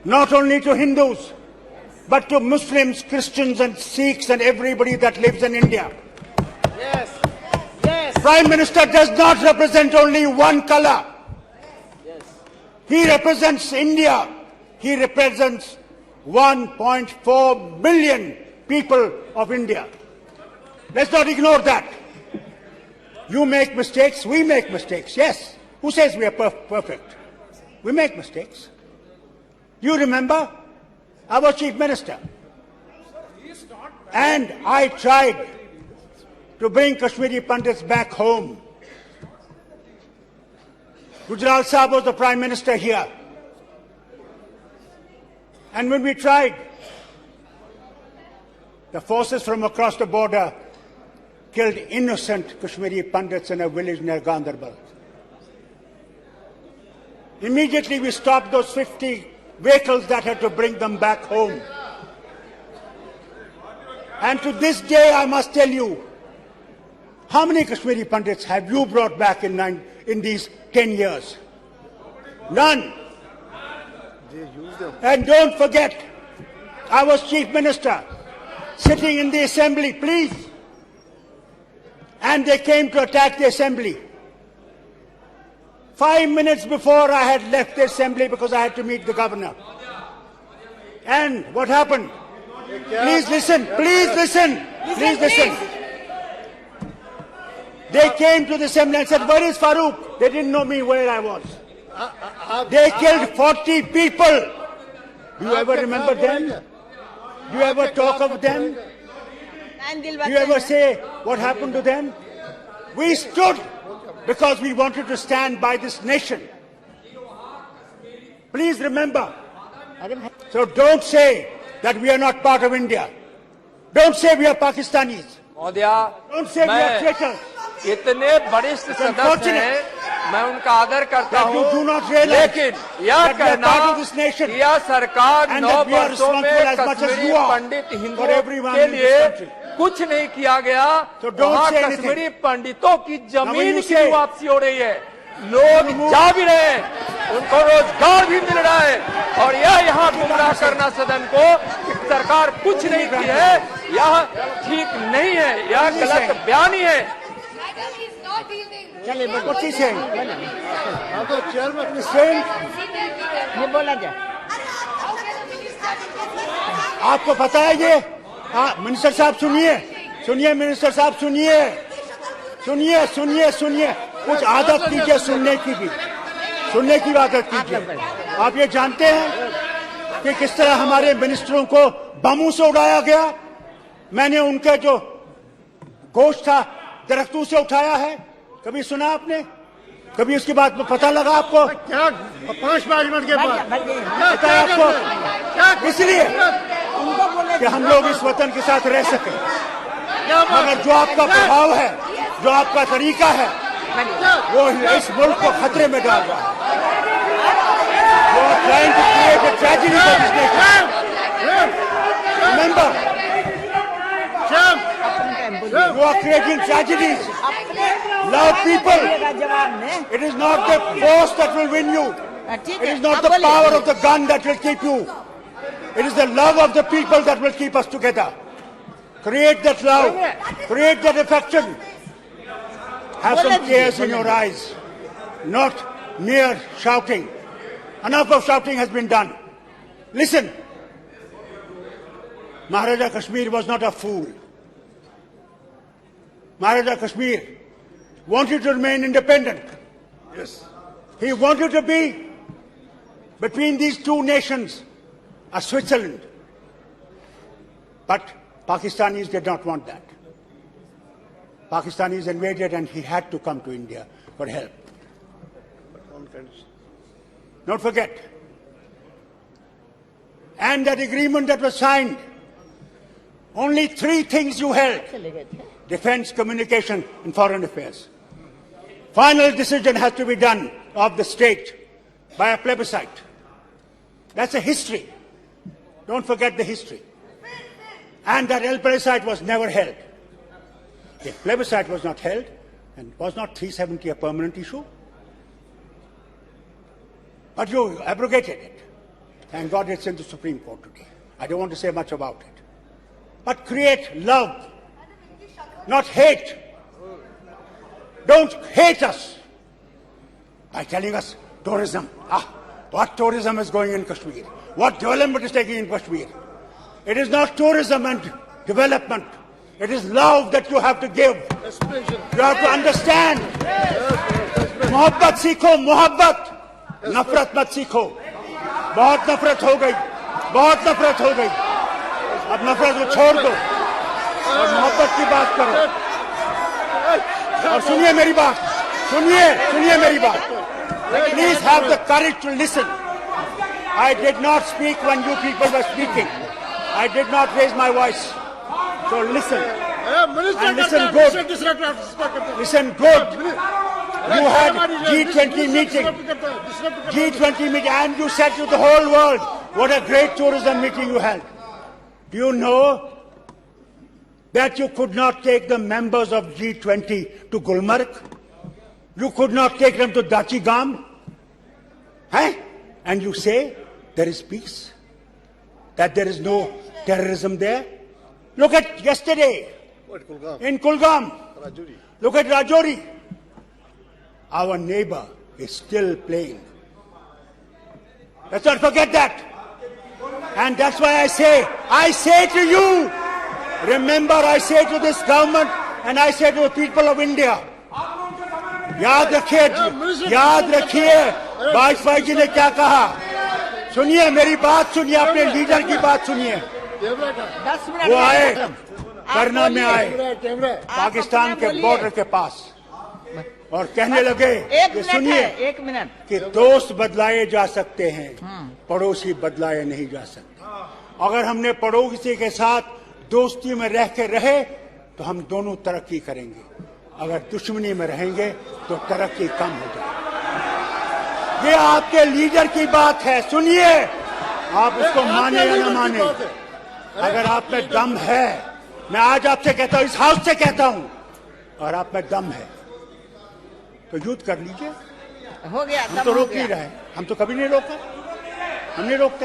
not only to Hindus, but to Muslims, Christians and Sikhs and everybody that lives in India. Yes. Yes. Prime Minister does not represent only one color. Yes. He represents India. He represents 1.4 billion people of India. Let's not ignore that. You make mistakes, we make mistakes, yes. Who says we are perfect? We make mistakes. You remember? Our Chief Minister. And I tried to bring Kashmiri Pandits back home. Gujral Sahib was the Prime Minister here. And when we tried, the forces from across the border killed innocent Kashmiri Pandits in a village near Gandarbal. Immediately we stopped those 50 vehicles that had to bring them back home. And to this day, I must tell you, how many Kashmiri Pandits have you brought back in these 10 years? None. And don't forget, I was Chief Minister, sitting in the Assembly, please. And they came to attack the Assembly. 5 minutes before I had left the Assembly because I had to meet the Governor. And what happened? Please listen, please listen, please listen. They came to the Assembly and said, where is Farooq? They didn't know me where I was. They killed 40 people. Do you ever remember them? Do you ever talk of them? Do you ever say what happened to them? We stood because we wanted to stand by this nation. Please remember. So don't say that we are not part of India. Don't say we are Pakistanis. Don't say we are traitors. इतने वरिष्ठ सदस्य हैं, मैं उनका आदर करता हूँ, लेकिन यह कहना कि यह सरकार 9 वर्षों में कश्मीरी पंडित हिंदुओं के लिए कुछ नहीं किया गया, वहाँ कश्मीरी पंडितों की जमीन की वापसी हो रही है, लोग जा भी रहे हैं, उनको रोजगार भी मिल रहा है, और यह यहाँ गुमराह करना सदन को कि सरकार कुछ नहीं की है, यह ठीक नहीं है, यह गलत बयानी है। चलिए what is saying? ये बोला जाए। आपको पता है ये? मिनिस्टर साहब सुनिए, सुनिए मिनिस्टर साहब सुनिए, सुनिए सुनिए सुनिए, कुछ आदत कीजिए सुनने की भी, सुनने की आदत कीजिए। आप ये जानते हैं कि किस तरह हमारे मिनिस्टरों को बमों से उड़ाया गया? मैंने उनका जो गोश्त था दरख्तों से उठाया है, कभी सुना आपने? कभी उसके बाद पता लगा आपको? क्या 5 मिनट के बाद पता है आपको? इसलिए कि हम लोग इस वतन के साथ रह सके, मगर जो आपका प्रभाव है, जो आपका तरीका है, वो इस मुल्क को खतरे में डाल रहा है। You are trying to create a tragedy for this nation. Remember, you are creating tragedies. Love people. It is not the force that will win you. It is not the power of the gun that will keep you. It is the love of the people that will keep us together. Create that love. Create that affection. Have some tears in your eyes. Not mere shouting. Enough of shouting has been done. Listen. Maharaja Kashmir was not a fool. Maharaja Kashmir wanted to remain independent. Yes. He wanted to be between these two nations, a Switzerland. But Pakistanis did not want that. Pakistanis invaded and he had to come to India for help. Don't forget. And that agreement that was signed, only 3 things you held: defense, communication, and foreign affairs. Final decision has to be done of the state by a plebiscite. That's a history. Don't forget the history. And that plebiscite was never held. The plebiscite was not held, and was not 370 a permanent issue? But you abrogated it. Thank God it's in the Supreme Court today. I don't want to say much about it. But create love, not hate. Don't hate us by telling us tourism. What tourism is going in Kashmir? What development is taking in Kashmir? It is not tourism and development. It is love that you have to give. You have to understand. मोहब्बत सीखो, मोहब्बत, नफरत मत सीखो. बहुत नफरत हो गई, बहुत नफरत हो गई. अब नफरत को छोड़ दो और मोहब्बत की बात करो. और सुनिए मेरी बात, सुनिए मेरी बात. Please have the courage to listen. I did not speak when you people were speaking. I did not raise my voice. So listen. And listen good. Listen good. You had G20 meeting. G20 meeting, and you said to the whole world, what a great tourism meeting you held. Do you know that you could not take the members of G20 to Gulmarg? You could not take them to Dachigam? And you say there is peace? That there is no terrorism there? Look at yesterday in Kulgam. Look at Rajouri. Our neighbor is still playing. Let's not forget that. And that's why I say to you, remember, I say to this government and I say to the people of India, याद रखिए वाजपेयी जी ने क्या कहा. सुनिए मेरी बात, सुनिए अपने लीडर की बात सुनिए. 10 मिनट वो आए करना में आए पाकिस्तान के बॉर्डर के पास और कहने लगे कि सुनिए, 1 मिनट, कि दोस्त बदलाए जा सकते हैं, पड़ोसी बदलाए नहीं जा सकते. अगर हमने पड़ोसी के साथ दोस्ती में रह के रहे तो हम दोनों तरक्की करेंगे. अगर दुश्मनी में रहेंगे तो तरक्की कम हो जाएगी. ये आपके लीडर की बात है, सुनिए. आप उसको माने या न माने, अगर आप में दम है, मैं आज आपसे कहता हूं, इस हाउस से कहता हूं, और आप में दम है तो युद्ध कर लीजिए. हो गया. हम तो रोक नहीं रहे, हम तो कभी नहीं रोका, हम नहीं रोकते.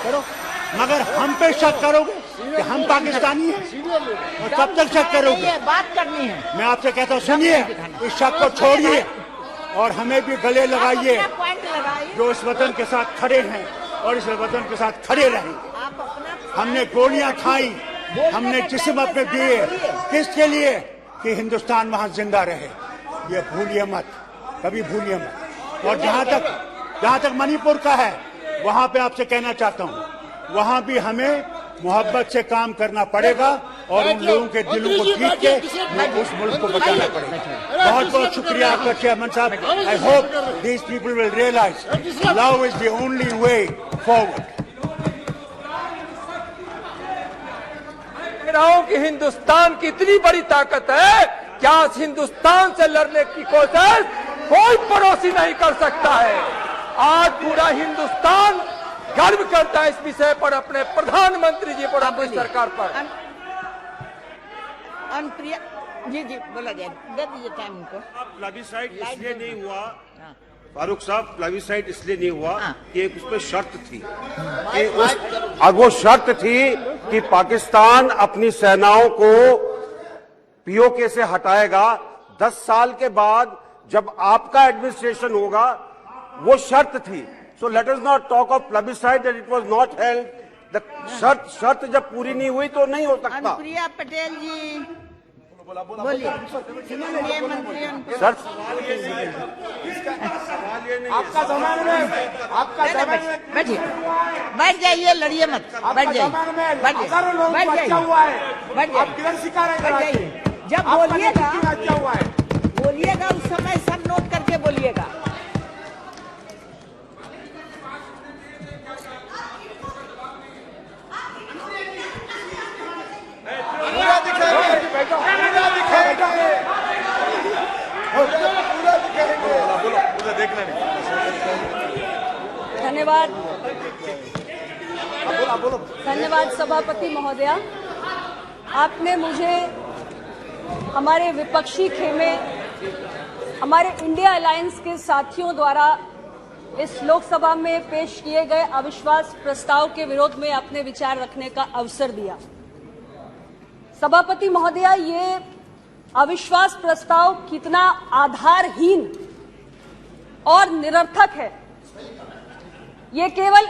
करो मगर हम पे शक करोगे कि हम पाकिस्तानी हैं, और कब तक शक करोगे? बात करनी है. मैं आपसे कहता हूँ, सुनिए, इस शक को छोड़िए और हमें भी गले लगाइए जो इस वतन के साथ खड़े हैं और इस वतन के साथ खड़े रहेंगे. हमने गोलियां खाई, हमने जिस्म अपने दिए, किसके लिए? कि हिंदुस्तान वहां जिंदा रहे. ये भूलिए मत, कभी भूलिए मत. और जहां तक मणिपुर का है, वहां पे आपसे कहना चाहता हूं, वहां भी हमें मोहब्बत से काम करना पड़ेगा और उन लोगों के दिलों को जीत के उस मुल्क को बचाना पड़ेगा. बहुत बहुत शुक्रिया आपका चेयरमैन साहब. I hope these people will realise love is the only way forward. कह रहा हूं कि हिंदुस्तान की इतनी बड़ी ताकत है, क्या इस हिंदुस्तान से लड़ने की कोशिश कोई पड़ोसी नहीं कर सकता है. आज पूरा हिंदुस्तान गर्व करता है इस विषय पर, अपने प्रधानमंत्री जी पर, अपनी सरकार पर. प्रिया जी बोला जाए, दे दीजिए टाइम उनको. प्लेबिसाइड इसलिए नहीं हुआ फारूक साहब, प्लेबिसाइड इसलिए नहीं हुआ कि एक उस पर शर्त थी कि वो शर्त थी कि पाकिस्तान अपनी सेनाओं को पीओके से हटाएगा 10 साल के बाद जब आपका एडमिनिस्ट्रेशन होगा. वो शर्त थी. So let us not talk of plebiscite that it was not held. The शर्त जब पूरी नहीं हुई तो नहीं हो सकता. प्रिया पटेल जी बोलिए. सर आपका जमाने में, आपका जमाने में बैठिए, बैठ जाइए, लड़िए मत, बैठ जाइए, बैठ जाइए, हुआ है. आप किधर शिकार है? जब बोलिएगा उस समय सब नोट करके बोलिएगा. धन्यवाद. धन्यवाद सभापति महोदया. आपने मुझे हमारे विपक्षी खेमे, हमारे इंडिया अलायंस के साथियों द्वारा इस लोकसभा में पेश किए गए अविश्वास प्रस्ताव के विरोध में अपने विचार रखने का अवसर दिया। सभापति महोदया, ये अविश्वास प्रस्ताव कितना आधारहीन और निरर्थक है, ये केवल